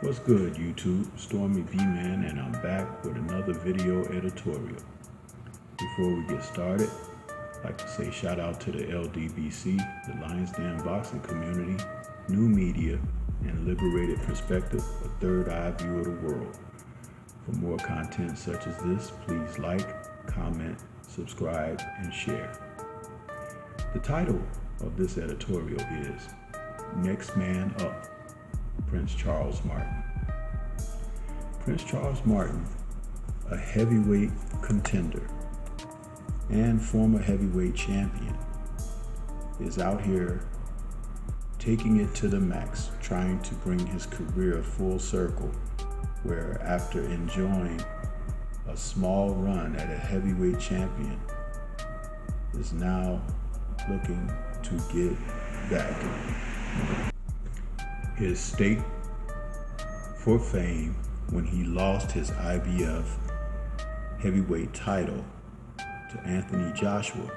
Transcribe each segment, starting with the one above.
What's good, YouTube? Stormybman, and I'm back with another video editorial. Before we get started, I'd like to say shout out to the LDBC, the Lions Den boxing community, new media, and liberated perspective, a third eye view of the world. For more content such as this, please like, comment, subscribe, and share. The title of this editorial is Next Man Up, Prince Charles Martin. Prince Charles Martin, a heavyweight contender and former heavyweight champion, is out here taking it to the max, trying to bring his career full circle, where after enjoying a small run at a heavyweight champion, is now looking to get back his stake for fame when he lost his IBF heavyweight title to Anthony Joshua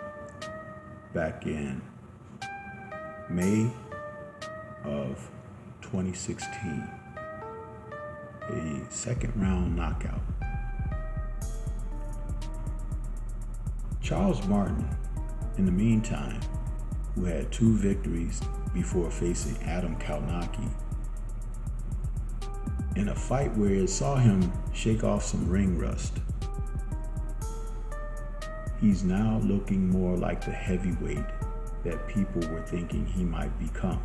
back in May of 2016, a second round knockout. Charles Martin, in the meantime, who had 2 victories before facing Adam Kalnaki in a fight where it saw him shake off some ring rust. He's now looking more like the heavyweight that people were thinking he might become.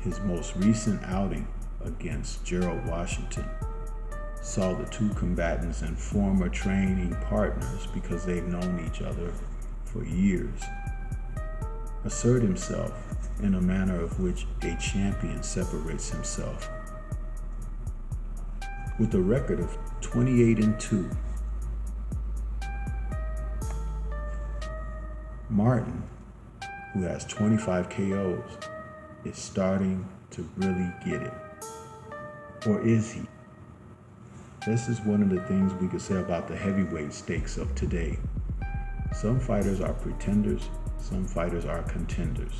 His most recent outing against Gerald Washington saw the 2 combatants and former training partners, because they've known each other for years, assert himself in a manner of which a champion separates himself. With a record of 28-2, Martin, who has 25 KOs, is starting to really get it. Or is he? This is one of the things we could say about the heavyweight stakes of today. Some fighters are pretenders, some fighters are contenders.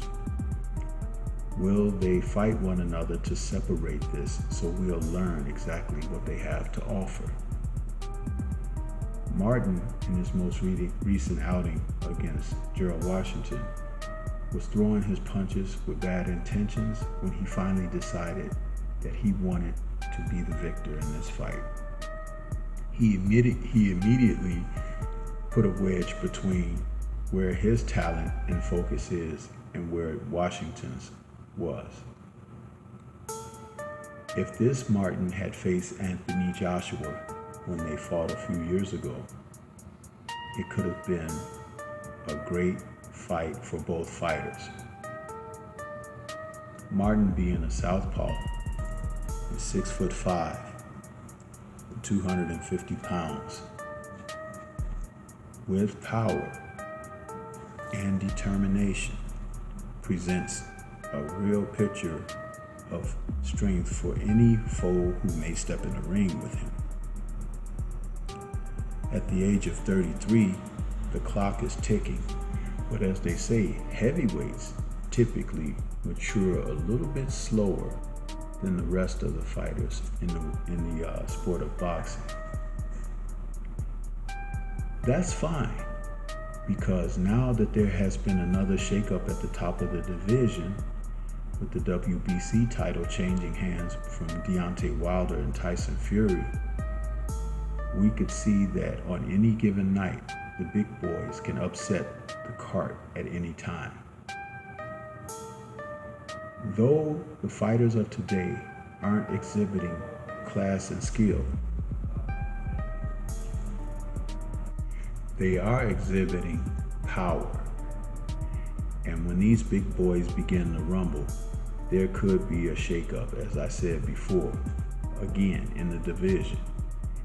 Will they fight one another to separate this so we'll learn exactly what they have to offer? Martin, in his most recent outing against Gerald Washington, was throwing his punches with bad intentions when he finally decided that he wanted to be the victor in this fight. He immediately put a wedge between where his talent and focus is and where Washington's was. If this Martin had faced Anthony Joshua when they fought a few years ago, it could have been a great fight for both fighters. Martin, being a southpaw, is 6'5", 250 pounds, with power and determination, presents a real picture of strength for any foe who may step in the ring with him. At the age of 33, the clock is ticking, but as they say, heavyweights typically mature a little bit slower than the rest of the fighters in the sport of boxing. That's fine, because now that there has been another shakeup at the top of the division, with the WBC title changing hands from Deontay Wilder and Tyson Fury, we could see that on any given night, the big boys can upset the cart at any time. Though the fighters of today aren't exhibiting class and skill, they are exhibiting power. And when these big boys begin to rumble, there could be a shakeup, as I said before, again in the division.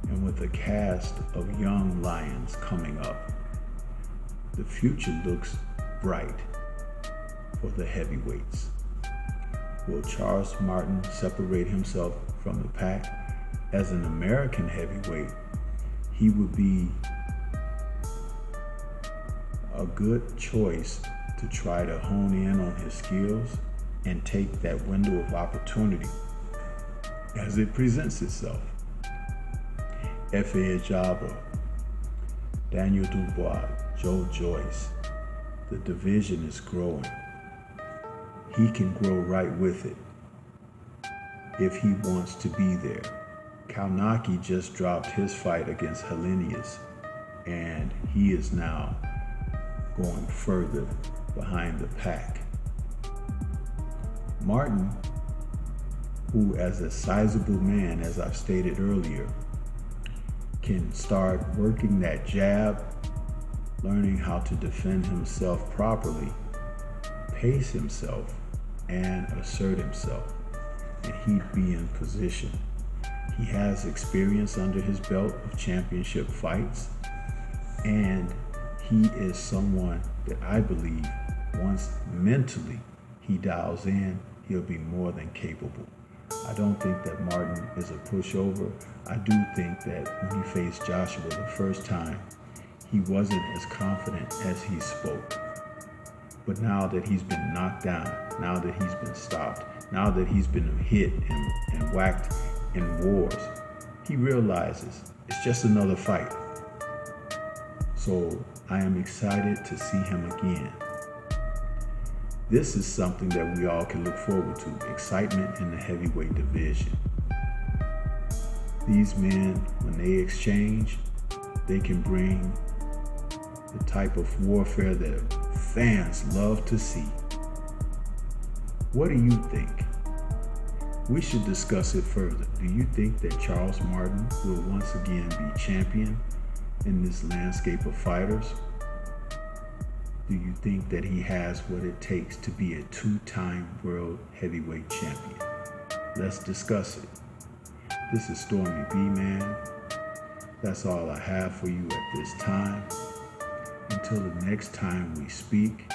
And with a cast of young lions coming up, the future looks bright for the heavyweights. Will Charles Martin separate himself from the pack? As an American heavyweight, he would be a good choice to try to hone in on his skills and take that window of opportunity as it presents itself. Efe Ajagba, Daniel Dubois, Joe Joyce, the division is growing. He can grow right with it if he wants to be there. Kaunaki just dropped his fight against Helenius, and he is now going further behind the pack. Martin, who as a sizable man, as I've stated earlier, can start working that jab, learning how to defend himself properly, pace himself, and assert himself, and he'd be in position. He has experience under his belt of championship fights, and he is someone that I believe once mentally he dials in, he'll be more than capable. I don't think that Martin is a pushover. I do think that when he faced Joshua the first time, he wasn't as confident as he spoke. But now that he's been knocked down, now that he's been stopped, now that he's been hit and whacked in wars, he realizes it's just another fight. So I am excited to see him again. This is something that we all can look forward to, excitement in the heavyweight division. These men, when they exchange, they can bring the type of warfare that fans love to see. What do you think? We should discuss it further. Do you think that Charles Martin will once again be champion in this landscape of fighters? Do you think that he has what it takes to be a two-time world heavyweight champion? Let's discuss it. This is Stormybman. That's all I have for you at this time. Until the next time we speak,